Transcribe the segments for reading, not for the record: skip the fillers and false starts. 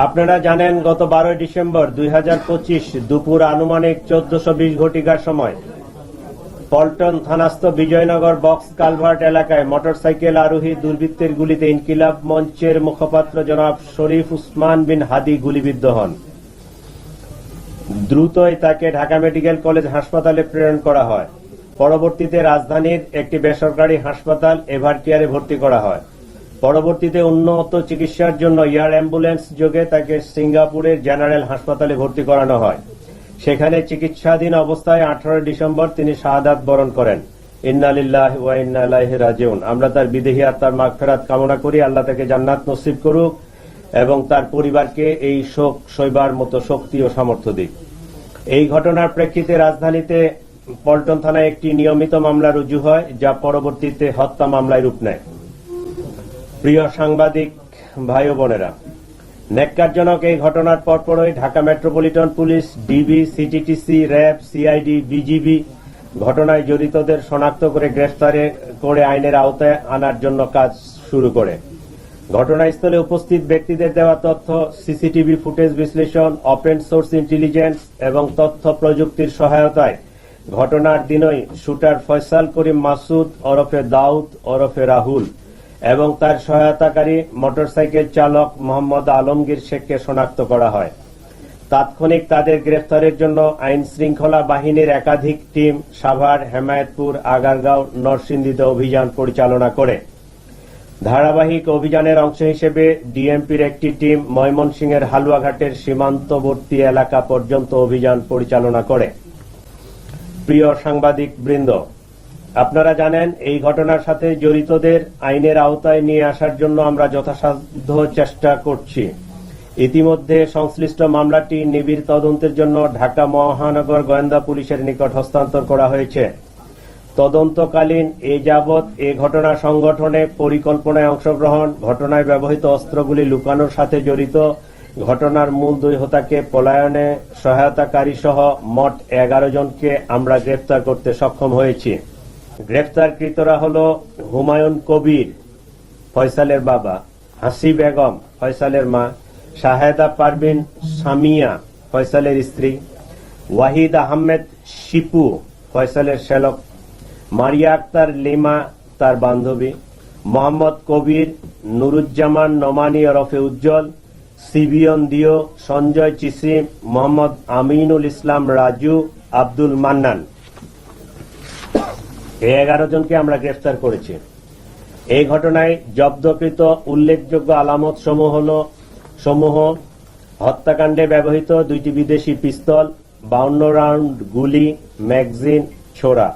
আপনারা জানেন গত 12 ডিসেম্বর 2025 দুপুর আনুমানিক 1420 ঘটিকার সময় পল্টন থানাস্থ বিজয়নগর বক্স কালভার্ট এলাকায় মোটরসাইকেল আরোহী দুর্বৃত্তের গুলিতে ইনকিলাব মঞ্চের মুখপাত্র জনাব শরীফ উসমান বিন হাদি গুলিবিদ্ধ হন। দ্রুতই তাকে ঢাকা মেডিকেল কলেজ হাসপাতালে প্রেরণ করা হয়। পরবর্তীতে রাজধানীর একটি বেসরকারি হাসপাতাল এভারকেয়ারে ভর্তি করা হয়। পরবর্তীতে উন্নত চিকিৎসার জন্য এয়ার অ্যাম্বুলেন্স যোগে তাকে সিঙ্গাপুরের জেনারেল হাসপাতালে ভর্তি করানো হয়। সেখানে চিকিৎসাধীন অবস্থায় 18 ডিসেম্বর তিনি শাহাদাত বরণ করেন। ইন্না লিল্লাহি ওয়া ইন্না ইলাইহি রাজিউন। আমরা তার বিদেহী আত্মার মাগফিরাত কামনা করি, আল্লাহ তাকে জান্নাত নসিব করুক এবং তার পরিবারকে এই শোক সইবার মতো শক্তি ও সামর্থ্য দিক। এই ঘটনার প্রেক্ষিতে রাজধানীতে পল্টন থানায় একটি নিয়মিত মামলা রুজু হয়, যা পরবর্তীতে হত্যা মামলায় রূপ নেয়। প্রিয় সাংবাদিক ভাই ও বোনেরা, ন্যাক্কারজনক এই ঘটনার পরপরই Dhaka metropolitan police, DB, CTTC, RAB, CID, BGB ঘটনায় জড়িতদের শনাক্ত করে গ্রেফতার করে আইনের আওতায় আনার জন্য কাজ শুরু করে। ঘটনাস্থলে উপস্থিত ব্যক্তিদের দেওয়া তথ্য, সিসিটিভি ফুটেজ বিশ্লেষণ, ওপেন সোর্স ইন্টেলিজেন্স এবং তথ্য প্রযুক্তির সহায়তায় ঘটনার দিনই শুটার ফয়সাল করিম মাসুদ ওরফে দাউদ ওরফে রাহুল এবং তার সহায়তাকারী মোটরসাইকেল চালক মোহাম্মদ আলমগীর শেখকে শনাক্ত করা হয়। তাৎক্ষণিক তাদের গ্রেফতারের জন্য আইন শৃঙ্খলা বাহিনীর একাধিক টিম সাভার, হেমায়েতপুর, আগারগাঁও, নরসিংদীতে অভিযান পরিচালনা করে। ধারাবাহিক অভিযানের অংশ হিসেবে ডিএমপির একটি টিম ময়মনসিংহের হালুয়াঘাটের সীমান্তবর্তী এলাকা পর্যন্ত অভিযান পরিচালনা করে। প্রিয় সাংবাদিক বৃন্দ, আপনারা জানেন এই ঘটনার সাথে জড়িতদের আইনের আওতায় নিয়ে আসার জন্য আমরা যথাসাধ্য চেষ্টা করছি। ইতিমধ্যে সংশ্লিষ্ট মামলাটি নিবিড় তদন্তের জন্য ঢাকা মহানগর গোয়েন্দা পুলিশের নিকট হস্তান্তর করা হয়েছে। তদন্তকালীন এ যাবৎ এ ঘটনা সংগঠনে পরিকল্পনায় অংশগ্রহণ, ঘটনায় ব্যবহৃত অস্ত্রগুলি লুকানোর সাথে জড়িত, ঘটনার মূল দুই হোতাকে পলায়নে সহায়তাকারী সহ মোট 11 জনকে আমরা গ্রেফতার করতে সক্ষম হয়েছি। গ্রেফতারকৃতরা হল হুমায়ুন কবির, ফয়সালের বাবা; হাসি বেগম, ফয়সালের মা; শাহেদা পারভিন সামিয়া, ফয়সালের স্ত্রী; ওয়াহিদ আহমেদ শিপু, ফয়সালের শ্যালক; মারিয়া আক্তার লিমা, তার বান্ধবী; মোহাম্মদ কবির, নুরুজ্জামান নোমানী ওরফে উজ্জ্বল, সিবিয়ন দিও, সঞ্জয় চিসি, মোহাম্মদ আমিনুল ইসলাম রাজু, আব্দুল মান্নান। এই 11 জনকে আমরা গ্রেফতার করেছি। এই ঘটনায় জব্দকৃত উল্লেখযোগ্য আলামত সমূহ: হত্যাকাণ্ডে ব্যবহৃত 2টি বিদেশি পিস্তল, 52 রাউন্ড গুলি, ম্যাগজিন, ছোরা;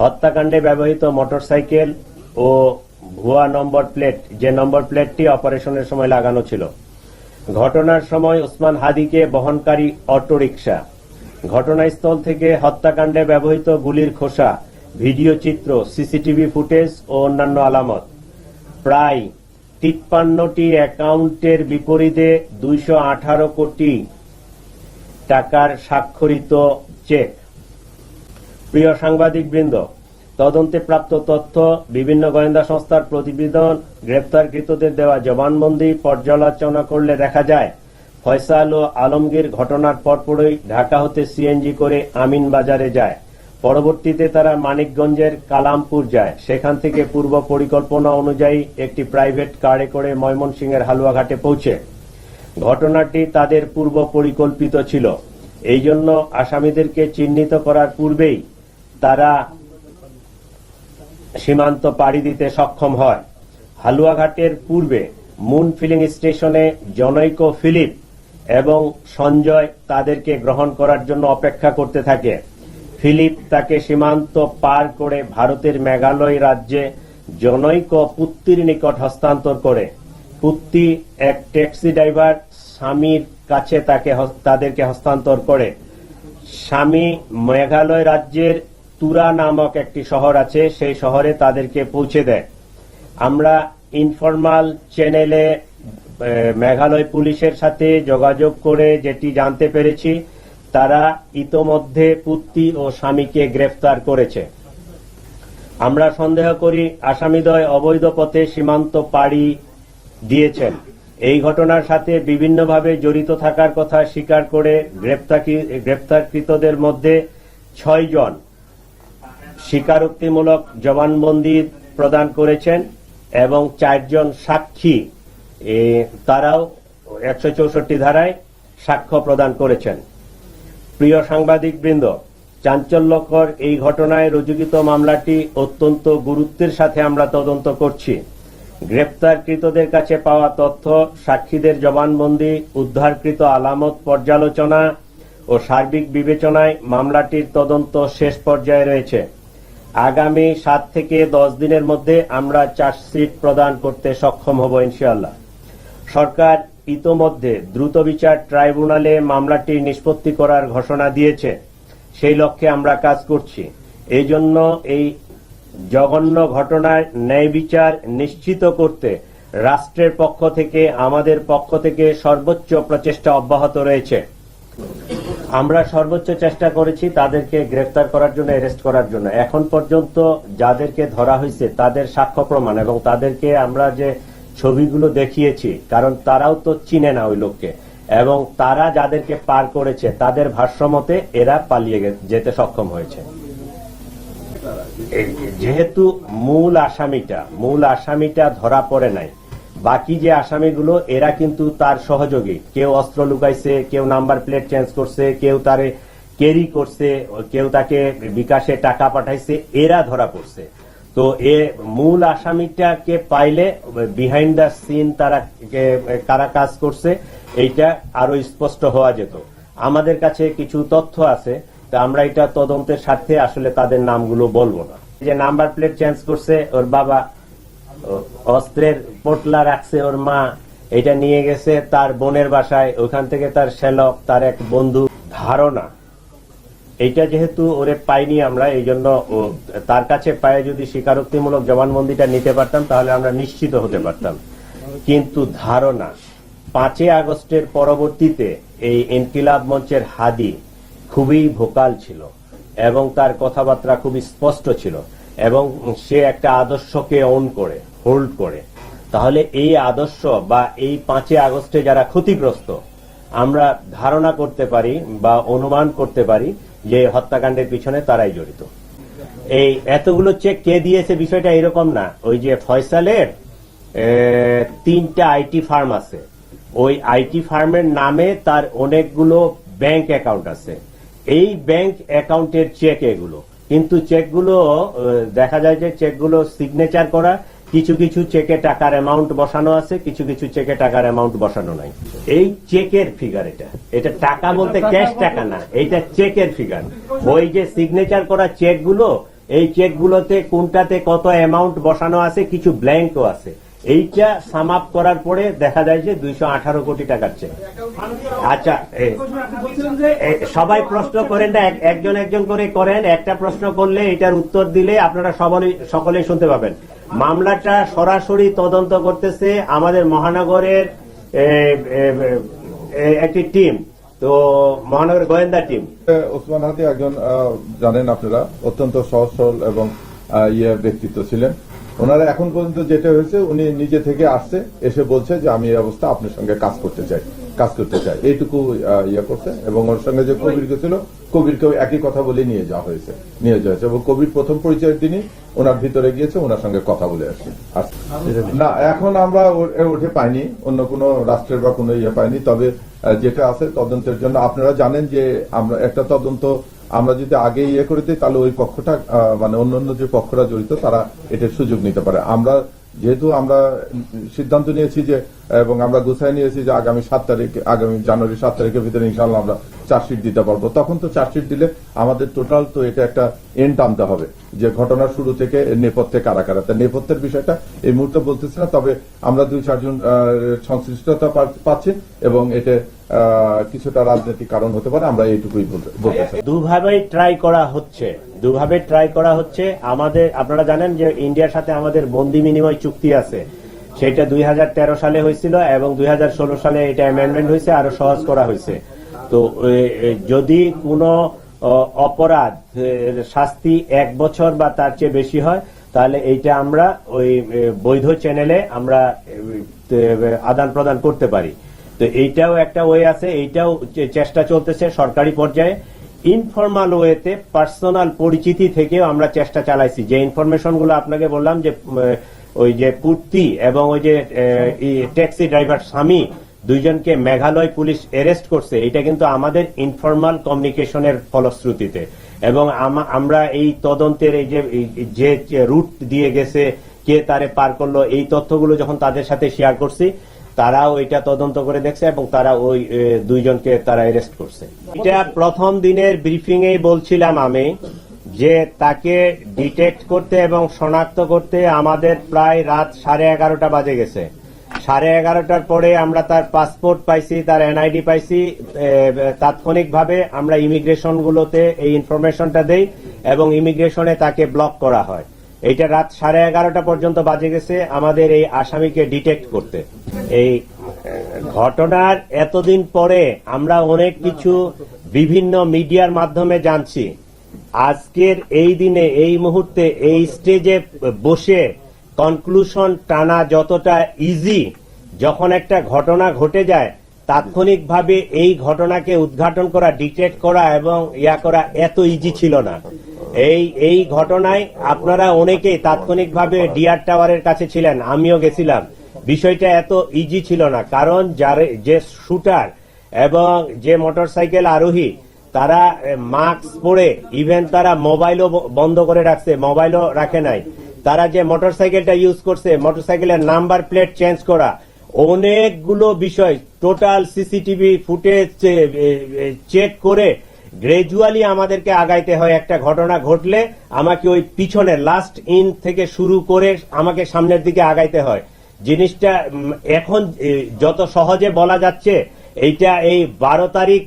হত্যাকাণ্ডে ব্যবহৃত মোটরসাইকেল ও ভুয়া নম্বর প্লেট, যে নম্বর প্লেটটি অপারেশনের সময় লাগানো ছিল; ঘটনার সময় ওসমান হাদিকে বহনকারী অটোরিকশা; ঘটনাস্থল থেকে হত্যাকাণ্ডে ব্যবহৃত গুলির খোসা, ভিডিও চিত্র, সিসিটিভি ফুটেজ ও অন্যান্য আলামত; প্রায় 53টি অ্যাকাউন্টের বিপরীতে 218 কোটি টাকার স্বাক্ষরিত চেক। প্রিয় সাংবাদিক বৃন্দ, তদন্তে প্রাপ্ত তথ্য, বিভিন্ন গোয়েন্দা সংস্থার প্রতিবেদন, গ্রেপ্তারকৃতদের দেওয়া জবানবন্দি পর্যালোচনা করলে দেখা যায় ফয়সাল ও আলমগীর ঘটনার পরপরই ঢাকা হতে সিএনজি করে আমিনবাজারে যায়। পরবর্তীতে তারা মানিকগঞ্জের কালামপুর যায়। সেখান থেকে পূর্ব পরিকল্পনা অনুযায়ী একটি প্রাইভেট কারে করে ময়মনসিংহের হালুয়াঘাটে পৌঁছে। ঘটনাটি তাদের পূর্ব পরিকল্পিত ছিল। এই জন্য আসামিদেরকে চিহ্নিত করার পূর্বেই তারা সীমান্ত পাড়ি দিতে সক্ষম হয়। হালুয়াঘাটের পূর্বে মুন ফিলিং স্টেশনে জনৈক ফিলিপ এবং সঞ্জয় তাদেরকে গ্রহণ করার জন্য অপেক্ষা করতে থাকে। ফিলিপ তাকে সীমান্ত পার করে ভারতের মেঘালয় রাজ্যে জনৈক পুত্তির নিকট হস্তান্তর করে। পুত্তি এক ট্যাক্সি ড্রাইভার স্বামীর কাছে তাদেরকে হস্তান্তর করে। স্বামী মেঘালয় রাজ্যের তুরা নামক একটি শহর আছে, সেই শহরে তাদেরকে পৌঁছে দেয়। আমরা ইনফরমাল চ্যানেলে মেঘালয় পুলিশের সাথে যোগাযোগ করে যেটি জানতে পেরেছি, তারা ইতোমধ্যে পুত্তি ও স্বামীকে গ্রেফতার করেছে। আমরা সন্দেহ করি আসামিদ্বয় অবৈধ পথে সীমান্ত পাড়ি দিয়েছেন। এই ঘটনার সাথে বিভিন্নভাবে জড়িত থাকার কথা স্বীকার করে গ্রেপ্তারকৃতদের মধ্যে 6 জন স্বীকারোক্তিমূলক জবানবন্দি প্রদান করেছেন এবং 4 জন সাক্ষী তারাও 164 ধারায় সাক্ষ্য প্রদান করেছেন। প্রিয় সাংবাদিকবৃন্দ, চাঞ্চল্যকর এই ঘটনায় রুজুকৃত মামলাটি অত্যন্ত গুরুত্বের সাথে আমরা তদন্ত করছি। গ্রেপ্তারকৃতদের কাছে পাওয়া তথ্য, সাক্ষীদের জবানবন্দি, উদ্ধারকৃত আলামত পর্যালোচনা ও সার্বিক বিবেচনায় মামলাটির তদন্ত শেষ পর্যায়ে রয়েছে। আগামী 7 থেকে 10 দিনের মধ্যে আমরা চার্জশিট প্রদান করতে সক্ষম হব ইনশাআল্লাহ। সরকার ইতোমধ্যে দ্রুত বিচার ট্রাইব্যুনালে মামলাটি নিষ্পত্তি করার ঘোষণা দিয়েছে। সেই লক্ষ্যে আমরা কাজ করছি। এই জন্য এই জঘন্য ঘটনার ন্যায় বিচার নিশ্চিত করতে রাষ্ট্রের পক্ষ থেকে, আমাদের পক্ষ থেকে সর্বোচ্চ প্রচেষ্টা অব্যাহত রয়েছে। আমরা সর্বোচ্চ চেষ্টা করেছি তাদেরকে গ্রেফতার করার জন্য, অ্যারেস্ট করার জন্য। এখন পর্যন্ত যাদেরকে ধরা হয়েছে তাদের সাক্ষ্য প্রমাণ এবং তাদেরকে আমরা যে ছবিগুলো দেখিয়েছি, কারণ তারাও তো চিনে না ওই লোককে, এবং তারা যাদেরকে পার করেছে তাদের ভাষ্যমতে এরা পালিয়ে যেতে সক্ষম হয়েছে। যেহেতু মূল আসামিটা ধরা পড়ে নাই, বাকি যে আসামিগুলো এরা কিন্তু তার সহযোগী। কেউ অস্ত্র লুকাইছে, কেউ নাম্বার প্লেট চেঞ্জ করছে, কেউ তারে ক্যারি করছে, কেউ তাকে বিকাশে টাকা পাঠাইছে, এরা ধরা পড়ছে। তো মূল আসামিটাকে পাইলে বিহাইন্ড দ্য সিন তারা কারা কাজ করছে এইটা আরো স্পষ্ট হওয়া যেত। আমাদের কাছে কিছু তথ্য আছে, তা আমরা এটা তদন্তের স্বার্থে আসলে তাদের নামগুলো বলবো না। যে নাম্বার প্লেট চেঞ্জ করছে ওর বাবা, অস্ত্রের পোটলা রাখছে ওর মা, এটা নিয়ে গেছে তার বোনের বাসায়, ওখান থেকে তার শ্যালক, তার এক বন্ধু। ধারণা এইটা যেহেতু ওরে পাইনি আমরা, এই জন্য তার কাছে পায়ে যদি স্বীকারোক্তিমূলক জবানবন্দিটা নিতে পারতাম তাহলে আমরা নিশ্চিত হতে পারতাম। কিন্তু ধারণা 5 আগস্টের পরবর্তীতে এই ইনকিলাব মঞ্চের হাদি খুবই ভোকাল ছিল এবং তার কথাবার্তা খুবই স্পষ্ট ছিল এবং সে একটা আদর্শকে হোল্ড করে। তাহলে এই আদর্শ বা এই 5 আগস্টে যারা ক্ষতিগ্রস্ত, আমরা ধারণা করতে পারি বা অনুমান করতে পারি যে হত্যাকাণ্ডের পিছনে তারাই জড়িত। এই এতগুলো চেক কে দিয়েছে বিষয়টা এরকম না। ওই যে ফয়সালের 3টা আইটি ফার্ম আছে, ওই আইটি ফার্মের নামে তার অনেকগুলো ব্যাংক অ্যাকাউন্ট আছে। এই ব্যাংক অ্যাকাউন্টের চেক এগুলো, কিন্তু চেকগুলো দেখা যায় যে চেকগুলো সিগনেচার করা, কিছু কিছু চেকে টাকার অ্যামাউন্ট বসানো আছে, কিছু কিছু চেকে টাকার অ্যামাউন্ট বসানো নাই। এই চেকের ফিগার, এটা টাকা বলতে ক্যাশ টাকা না, এইটা চেকের ফিগার। ওই যে সিগনেচার করা চেকগুলো, এই চেকগুলোতে কোনটাতে কত অ্যামাউন্ট বসানো আছে, কিছু ব্ল্যাঙ্কও আছে। এইটা সাম আপ করার পরে দেখা যায় যে 218 কোটি টাকার চেক। আচ্ছা, সবাই প্রশ্ন করেন না, একজন একজন করে করেন। একটা প্রশ্ন করলে এটার উত্তর দিলে আপনারা সকলেই শুনতে পাবেন। মামলাটা সরাসরি তদন্ত করতেছে আমাদের মহানগরের একটি টিম, তো মহানগর গোয়েন্দা টিম। ওসমান হাদি একজন জানেন আপনারা অত্যন্ত সহজ সরল এবং ব্যক্তিত্ব ছিলেন। ওনারা এখন পর্যন্ত যেটা হয়েছে, উনি নিজে থেকে আসছে, এসে বলছে যে আমি এই অবস্থা আপনার সঙ্গে কাজ করতে চাই, এইটুকু করছে। এবং ওর সঙ্গে যে কবিরকে ছিল, কবিরকেও একই কথা বলে নিয়ে যাওয়া হয়েছে এবং কবির প্রথম পরিচয়ের দিনই ওনার ভিতরে গিয়েছে, ওনার সঙ্গে কথা বলে আসছে না। এখন আমরা উঠে পাইনি, অন্য কোনো রাষ্ট্রের বা কোনো পাইনি। তবে যেটা আছে তদন্তের জন্য, আপনারা জানেন যে আমরা একটা তদন্ত আমরা যদি আগে করে দিই তাহলে ওই পক্ষটা মানে অন্যান্য যে পক্ষরা জড়িত তারা এটার সুযোগ নিতে পারে। যেহেতু আমরা সিদ্ধান্ত নিয়েছি যে, এবং আমরা গুছাই নিয়েছি যে আগামী জানুয়ারি 7 তারিখের ভিতরে ইনশাআল্লাহ আমরা চার্জশিট দিতে পারবো। তখন তো চার্জশিট দিলে আমাদের টোটাল তো এটা একটা এন্ড টানতে হবে যে ঘটনার শুরু থেকে নেপথ্যে কারা কারা। তা নেপথ্যের বিষয়টা এই মুহূর্তে বলতেছি না, তবে আমরা 2-4 জন সংশ্লিষ্টতা পাচ্ছি এবং এটা কিছুটা রাজনৈতিক কারণ হতে পারে, আমরা এইটুকুই বলতে চাই। দুভাবে ট্রাই করা হচ্ছে আমাদের। আপনারা জানেন যে ইন্ডিয়ার সাথে আমাদের বন্দি বিনিময় চুক্তি আছে, সেটা 2013 সালে হয়েছিল এবং 2016 সালে এটা অ্যামেন্ডমেন্ট হয়েছে, আরো সহজ করা হয়েছে। তো যদি কোনো অপরাধ শাস্তি 1 বছর বা তার চেয়ে বেশি হয়, তাহলে এইটা আমরা ওই বৈধ চ্যানেলে আমরা আদান প্রদান করতে পারি। তো এইটাও একটা ওয়ে আছে, এইটাও চেষ্টা চলতেছে সরকারি পর্যায়ে। ইনফরমাল ওয়েতে পার্সোনাল পরিচিতি থেকেও আমরা চেষ্টা চালাইছি। যে ইনফরমেশন গুলো আপনাকে বললাম যে ওই যে পূর্তি এবং ওই যে ট্যাক্সি ড্রাইভার স্বামী দুইজনকে মেঘালয় পুলিশ অ্যারেস্ট করছে, এটা কিন্তু আমাদের ইনফরমাল কমিউনিকেশনের ফলশ্রুতিতে। এবং আমরা এই তদন্তের এই যে রুট দিয়ে গেছে, কে তারে পার করলো, এই তথ্যগুলো যখন তাদের সাথে শেয়ার করছি, তারাও এটা তদন্ত করে দেখছে এবং তারা ওই দুইজনকে তারা অ্যারেস্ট করছে। এটা প্রথম দিনের ব্রিফিং এ বলছিলাম আমি যে তাকে ডিটেক্ট করতে এবং শনাক্ত করতে আমাদের প্রায় রাত 11:30 বাজে গেছে। 11:30টার পরে আমরা তার পাসপোর্ট পাইছি, তার এনআইডি পাইছি। তাৎক্ষণিকভাবে আমরা ইমিগ্রেশন গুলোতে এই ইনফরমেশনটা দেই এবং ইমিগ্রেশনে তাকে ব্লক করা হয়। এইটা রাত 11:30 পর্যন্ত বাজে গেছে আমাদের এই আসামিকে ডিটেক্ট করতে। এই ঘটনার এতদিন পরে আমরা অনেক কিছু বিভিন্ন মিডিয়ার মাধ্যমে জানছি। আজকের এই দিনে, এই মুহূর্তে, এই স্টেজে বসে কনক্লুশন টানা যতটা ইজি, যখন একটা ঘটনা ঘটে যায় তাৎক্ষণিকভাবে এই ঘটনাকে উদ্ঘাটন করা, ডিটেক্ট করা এবং করা এত ইজি ছিল না। এই ঘটনায় আপনারা অনেকেই তাৎক্ষণিকভাবে ডিআর টাওয়ারের কাছে ছিলেন, আমিও গেছিলাম। বিষয়টা এত ইজি ছিল না, কারণ যে শুটার এবং যে মোটরসাইকেল আরোহী তারা মাস্ক পরে, ইভেন তারা মোবাইলও বন্ধ করে রাখছে, মোবাইলও রাখে নাই। তারা যে মোটরসাইকেলটা ইউজ করছে, মোটরসাইকেলের নাম্বার প্লেট চেঞ্জ করা, অনেকগুলো বিষয় টোটাল সিসিটিভি ফুটেজ চেক করে গ্রাজুয়ালি আমাদেরকে আগাইতে হয়। একটা ঘটনা ঘটলে আমাকে ওই পিছনে লাস্ট ইন থেকে শুরু করে আমাকে সামনের দিকে আগাইতে হয়। জিনিসটা এখন যত সহজে বলা যাচ্ছে, এইটা এই 12 তারিখ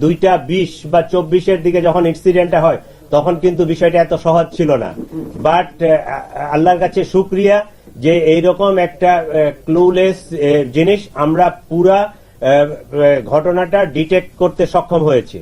2:20 বা 24-এর দিকে যখন ইনসিডেন্টটা হয় তখন কিন্তু বিষয়টা এত সহজ ছিল না। বাট আল্লাহর কাছে শুকরিয়া যে এইরকম একটা ক্লুলেস জিনিস আমরা পুরা ঘটনাটা ডিটেক্ট করতে সক্ষম হয়েছি।